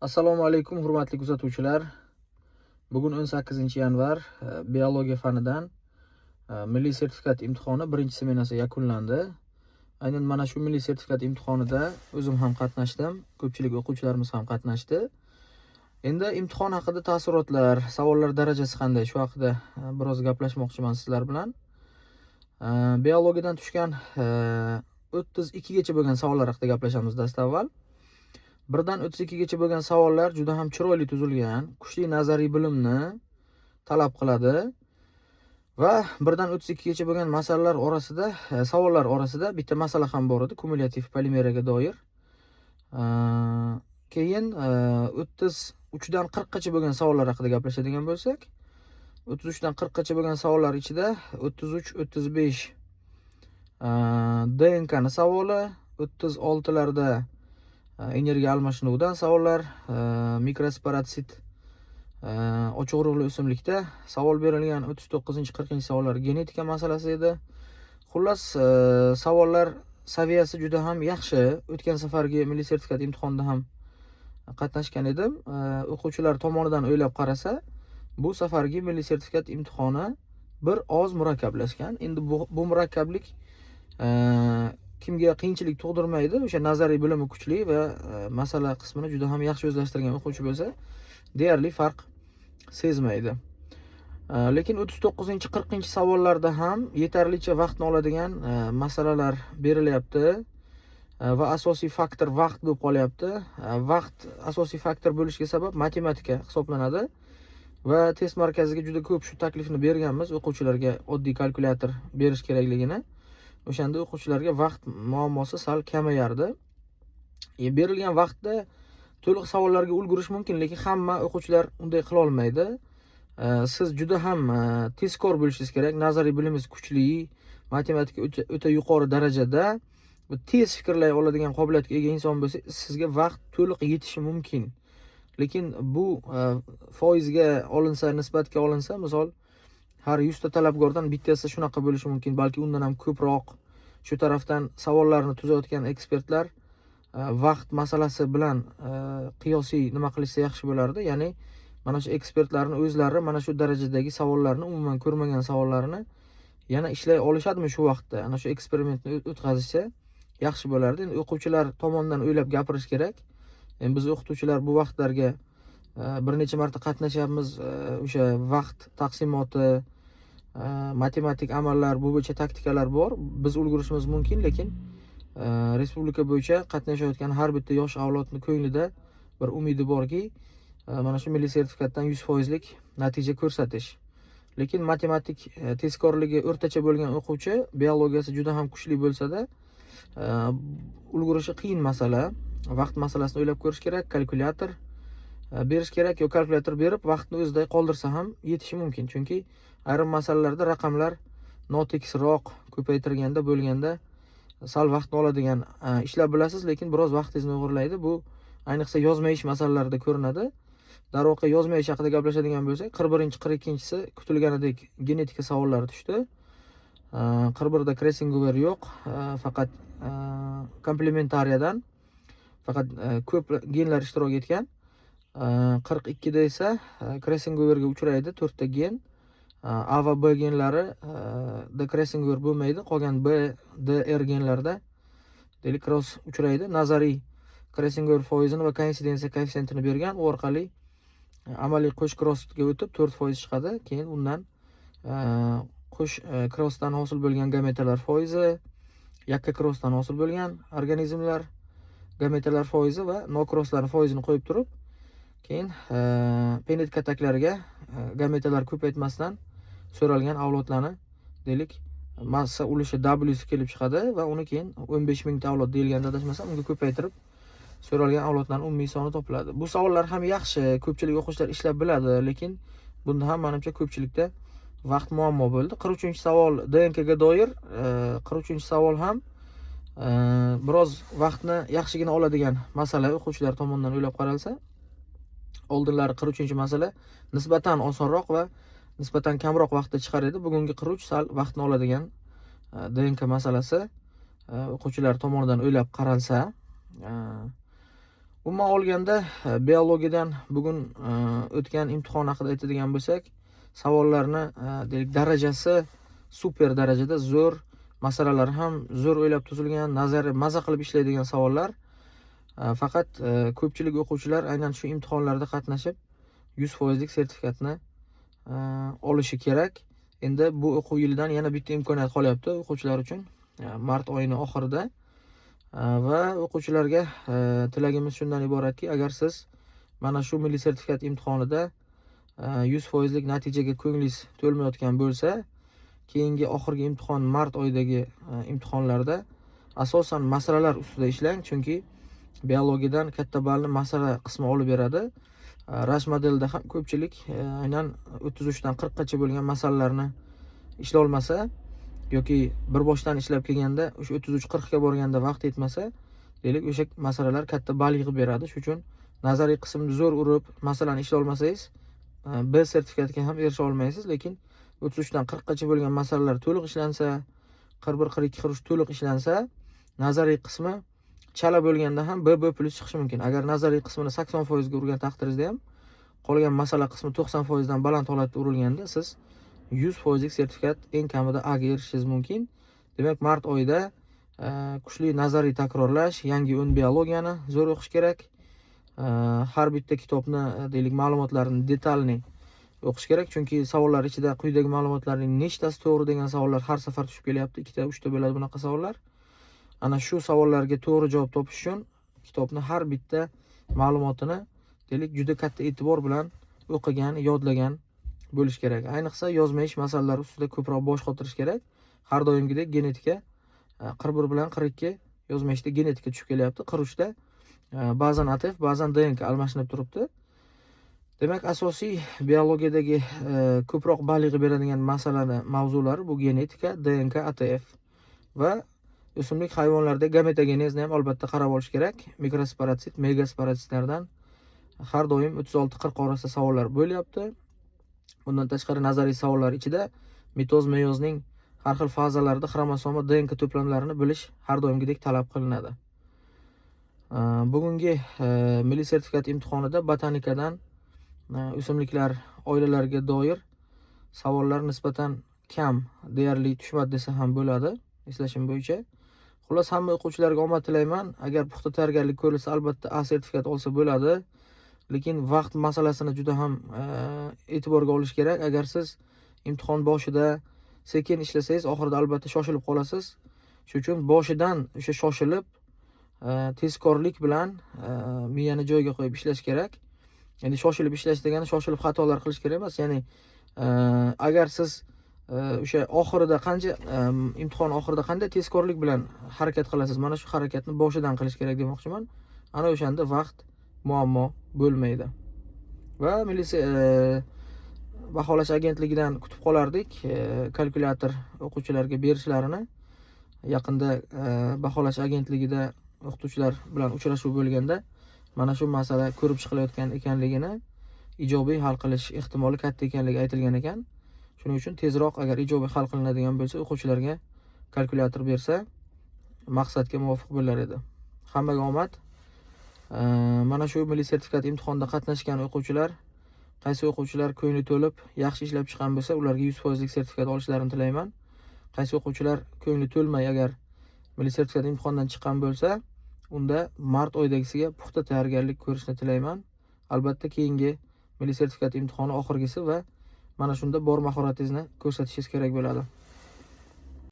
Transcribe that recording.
Assalomu alaykum, hurmatli kuzatuvchilar. Bugun 18-yanvar biologiya fanidan milliy sertifikat imtihoni birinchi smenasi yakunlandi. Aynan mana shu milliy sertifikat imtihonida o'zim ham qatnashdim, ko'pchilik o'quvchilarimiz ham qatnashdi. Endi imtihon haqida taassurotlar, savollar darajasi qanday, shu haqida biroz gaplashmoqchiman sizlar bilan. Biologiyadan tushgan 32 gacha bo'lgan savollar haqida gaplashamiz dastavval. 1dan 32 gacha bo'lgan savollar juda ham chiroyli tuzilgan, kuchli nazariy bilimni talab qiladi va 1dan 32 gacha bo'lgan masalalar orasida, savollar orasida bitta masala ham bor edi, kumulyativ polimeraga doir. Keyin 33dan 40 gacha bo'lgan savollar haqida gaplashadigan bo'lsak, 33dan 40 gacha bo'lgan savollar ichida 33, 35 DNK ni savoli, 36larda energiya almashinuvidan savollar, mikrosporatsit ochiq urug'li o'simlikda savol berilgan, 39-40 savollar genetika masalasi edi. Xullas, savollar saviyasi juda ham yaxshi. O'tgan safargi milliy sertifikat imtihonida ham qatnashgan edim. O'quvchilar tomonidan o'ylab qarasa, bu safargi milliy sertifikat imtihoni bir oz murakkablashgan. Endi bu murakkablik kimga qiyinchilik tug'dirmaydi. O'sha nazariy bilimi kuchli va masala qismini juda ham yaxshi o'zlashtirgan o'quvchi bo'lsa, deyarli farq sezmaydi. Lekin 39-40 savollarda ham yetarlicha vaqtni oladigan masalalar berilyapti va asosiy faktor vaqt bo'lib qolyapti. Vaqt asosiy faktor bo'lishiga sabab matematika hisoblanadi va test markaziga juda ko'p shu taklifni berganmiz o'quvchilarga, oddiy kalkulyator berish kerakligini. O'shanda o'quvchilarga vaqt muammosi sal kamayardi. Berilgan vaqtda to'liq savollarga ulgurish mumkin, lekin hamma o'quvchilar unday qila olmaydi. Siz juda ham tezkor bo'lishingiz kerak, nazariy bilimingiz kuchli, matematika o'ta yuqori darajada, tez fikrlay oladigan qobiliyatga ega inson bo'lsa, sizga vaqt to'liq yetishi mumkin. Lekin bu foizga olinsa, nisbatga olinsa, misol har 100 ta talabgordan bittasi shunaqa bo'lishi mumkin, balki undan ham ko'proq. Shu tarafdan savollarni tuzayotgan ekspertlar vaqt masalasi bilan qiyosiy nima qilishsa yaxshi bo'lardi. Ya'ni mana shu ekspertlarning o'zlari mana shu darajadagi savollarni, umuman ko'rmagan savollarini yana ishlay olishadimi shu vaqtda? Ana shu eksperimentni o'tkazishsa yaxshi bo'lardi. Endi o'quvchilar tomonidan o'ylab gapirish kerak. Endi biz o'qituvchilar bu vaqtlarga bir necha marta qatnashyapmiz. O'sha vaqt taqsimoti, matematik amallar, bu bo'yicha taktikalar bor. Biz ulgurishimiz mumkin, lekin respublika bo'yicha qatnashayotgan har bitta yosh avlodni ko'nglida bir umidi borki, mana shu milliy sertifikatdan 100% natija ko'rsatish. Lekin matematik tezkorligi o'rtacha bo'lgan o'quvchi biologiyasi juda ham kuchli bo'lsa-da, ulgurishi qiyin masala. Vaqt masalasini o'ylab ko'rish kerak, kalkulyator berish kerak, yo kalkulyator berib vaqtni o'ziday qoldirsa ham yetishi mumkin. Chunki ayrim masalalarda raqamlar notekisroq, ko'paytirganda bo'lganda sal vaqtni oladigan ishlar bilasiz, lekin biroz vaqtingizni o'g'irlaydi. Bu ayniqsa yozma ish masalalarida ko'rinadi. Darvoqe yozma ish haqida gaplashadigan bo'lsak, 41, 42-si kutilganidek genetika savollari tushdi. 41da Kressingover yo'q, faqat komplementariyadan faqat ko'p genlar ishtirok etgan. 42da esa Kressingoverga uchraydi 4 ta gen. A va B genlari da Kressingover bo'lmaydi. Qolgan B, D, R genlarda deylik cross uchraydi. Nazariy Kressingover foizini va koinsidensiya koeffitsiyentini bergan. U orqali amaliy qo'sh crossga o'tib 4% chiqadi. Keyin undan qo'sh crossdan hosil bo'lgan gametalar foizi, yakka crossdan hosil bo'lgan organizmlar gametalar foizi va nokrosslar foizini qo'yib turib, keyin penit kataklariga gametalar ko'paytmasdan so'ralgan avlodlarni deylik massa ulushi W kelib chiqadi va uni keyin 15 mingta avlod deyilganda adashmasam, unga ko'paytirib so'ralgan avlodlarning umumiy soni topiladi. Bu savollar ham yaxshi, ko'pchilik o'quvchilar ishlab biladi, lekin bunda ham menimcha ko'pchilikda vaqt muammo bo'ldi. 43-savol DNK ga doir, 43-savol ham biroz vaqtni yaxshigina oladigan masala o'quvchilar tomonidan o'ylab qaralsa. Oldinlari 43-masala nisbatan osonroq va nisbatan kamroq vaqtda chiqar edi. Bugungi 43 sal vaqtni oladigan DNK masalasi o'quvchilar tomonidan o'ylab qaralsa, Umuman olganda biologiyadan bugun o'tgan imtihon haqida aytadigan bo'lsak, savollarni deylik darajasi super darajada zo'r, masalalar ham zo'r o'ylab tuzilgan, nazariy maza qilib ishlaydigan savollar. Faqat ko'pchilik o'quvchilar aynan shu imtihonlarda qatnashib 100% sertifikatni olishi kerak. Endi bu o'quv yilidan yana bitta imkoniyat qolyapti o'quvchilar uchun. Mart oyining oxirida va o'quvchilarga tilagimiz shundan iboratki, agar siz mana shu milliy sertifikat imtihonida 100% natijaga ko'nglingiz to'lmayotgan bo'lsa, keyingi oxirgi imtihon mart oyidagi imtihonlarda asosan masalalar ustida ishlang, chunki biologiyadan katta ballni masala qismi olib beradi. Rash modelida ham ko'pchilik aynan 33 dan 40 gacha bo'lgan masalalarni ishlay olmasa yoki bir boshdan ishlab kelganda o'sha 33-40 ga borganda vaqt yetmasa, deylik o'sha masalalar katta ball yig'ib beradi. Shuning uchun nazariy qismni zo'r urib, masalani ishlay olmasangiz, B sertifikatiga ham erisha olmaysiz, lekin 33 dan 40 gacha bo'lgan masalalar to'liq ishlansa, 41, 42, 43 to'liq ishlansa, nazariy qismi chala bo'lganda ham B+ chiqishi mumkin. Agar nazariy qismini 80% ga urgan taqdiringizda ham qolgan masala qismi 90% dan baland holatda urilganda siz 100% sertifikat eng kamida A ga erishishingiz mumkin. Demak, mart oyida kuchli nazariy takrorlash, yangi un biologiyani zo'r o'qish kerak. Har bitta kitobni deylik ma'lumotlarini detalni o'qish kerak, chunki savollar ichida quyidagi ma'lumotlarning nechtasi to'g'ri degan savollar har safar tushib kelyapti. 2 ta, 3 ta bo'ladi bunaqa savollar. Ana shu savollarga to'g'ri javob topish uchun kitobni har bitta ma'lumotini deylik juda katta e'tibor bilan o'qigan, yodlagan bo'lish kerak. Ayniqsa yozma ish masalalar ustida ko'proq bosh qotirish kerak. Har doimgidek genetika 41 bilan 42 yozma ishda genetika tushib kelyapti. 43 da ba'zan ATF, ba'zan DNK almashinib turibdi. Demak, asosiy biologiyadagi ko'proq ball yig'ib beradigan masalalar mavzulari bu genetika, DNK, ATF va o'simlik hayvonlarda gametogenezni ham albatta qarab olish kerak. Mikrosporatsit, megasporatsitlardan har doim 36-40 orasida savollar bo'lyapti. Bundan tashqari nazariy savollar ichida mitoz, meyozning har xil fazalarida xromosoma, DNK to'plamlarini bilish har doimgidek talab qilinadi. Bugungi milliy sertifikat imtihonida botanikadan o'simliklar oilalariga doir savollar nisbatan kam, deyarli tushmadi desa ham bo'ladi, eslashim bo'yicha. Xullas, hamma o'quvchilarga omad tilayman. Agar puxta tayyorgarlik ko'rilsa, albatta A sertifikat olsa bo'ladi. Lekin vaqt masalasini juda ham e'tiborga olish kerak. Agar siz imtihon boshida sekin ishlasangiz, oxirida albatta shoshilib qolasiz. Shuning uchun boshidan o'sha shoshilib, tezkorlik bilan miyani joyiga qo'yib ishlash kerak. Endi shoshilib ishlash degani shoshilib xatolar qilish kerak emas. Ya'ni agar siz o'sha oxirida imtihon oxirida qanday tezkorlik bilan harakat qilasiz, mana shu harakatni boshidan qilish kerak demoqchiman. Ana o'shanda vaqt muammo bo'lmaydi. Va milliy baholash agentligidan kutib qolardik kalkulyator o'quvchilarga berishlarini. Yaqinda baholash agentligida o'qituvchilar bilan uchrashuv bo'lganda mana shu masala ko'rib chiqilayotgan ekanligini, ijobiy hal qilish ehtimoli katta ekanligi aytilgan ekan. Shuning uchun tezroq agar ijobiy hal qilinadigan bo'lsa, o'quvchilarga kalkulyator bersa, maqsadga muvofiq bo'lar edi. Hammaga omad. Mana shu milliy sertifikat imtihonida qatnashgan o'quvchilar, qaysi o'quvchilar ko'ngli to'lib, yaxshi ishlab chiqqan bo'lsa, ularga 100% sertifikat olishlarini tilayman. Qaysi o'quvchilar ko'ngli to'lmay agar milliy sertifikat imtihondan chiqqan bo'lsa, unda mart oyidagisiga puxta tayyorgarlik ko'rishni tilayman. Albatta keyingi milliy sertifikat imtihoni oxirgisi va mana shunda bor mahoratingizni ko'rsatishingiz kerak bo'ladi.